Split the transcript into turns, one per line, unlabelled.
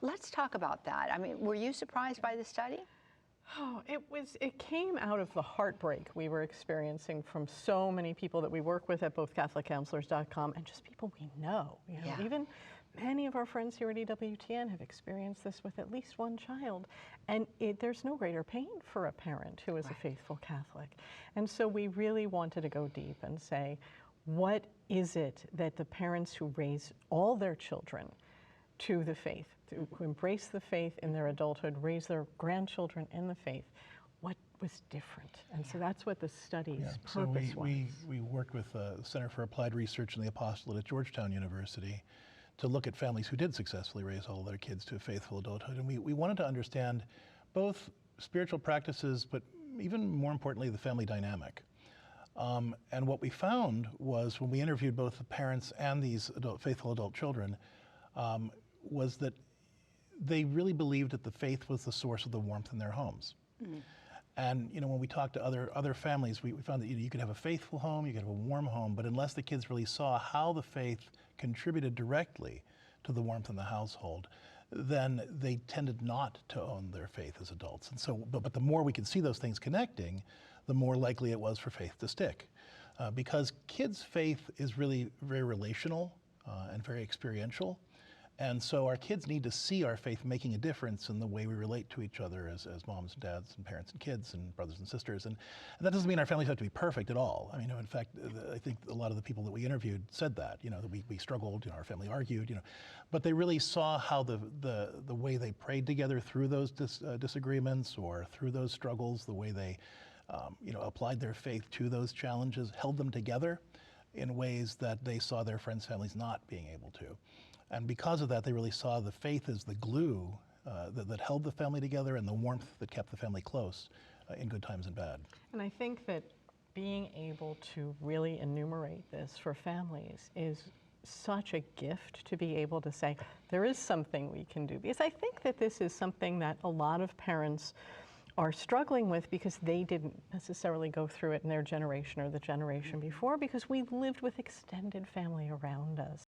let's talk about that. I mean, were you surprised by the study?
Oh, it came out of the heartbreak we were experiencing from so many people that we work with at both CatholicCounselors.com and just people we know.
Yeah.
Even many of our friends here at EWTN have experienced this with at least one child. And there's no greater pain for a parent who is a faithful Catholic. And so we really wanted to go deep and say, what is it that the parents who raise all their children to the faith, who embrace the faith in their adulthood, raise their grandchildren in the faith, what was different? And so that's what the study's purpose was.
We worked with the Center for Applied Research in the Apostolate at Georgetown University to look at families who did successfully raise all their kids to a faithful adulthood. And we wanted to understand both spiritual practices, but even more importantly, the family dynamic. And what we found was when we interviewed both the parents and these faithful adult children, was that they really believed that the faith was the source of the warmth in their homes. And when we talked to other families, we found that you could have a faithful home, you could have a warm home, but unless the kids really saw how the faith contributed directly to the warmth in the household, then they tended not to own their faith as adults. And so, but the more we could see those things connecting, the more likely it was for faith to stick. Because kids' faith is really very relational and very experiential. And so our kids need to see our faith making a difference in the way we relate to each other as moms and dads and parents and kids and brothers and sisters. And that doesn't mean our families have to be perfect at all. I mean, in fact, I think a lot of the people that we interviewed said that, that we struggled, our family argued, but they really saw how the way they prayed together through those disagreements or through those struggles, the way they, applied their faith to those challenges, held them together in ways that they saw their friends' families not being able to. And because of that, they really saw the faith as the glue that held the family together and the warmth that kept the family close in good times and bad.
And I think that being able to really enumerate this for families is such a gift to be able to say, there is something we can do. Because I think that this is something that a lot of parents are struggling with because they didn't necessarily go through it in their generation or the generation before, because we lived with extended family around us.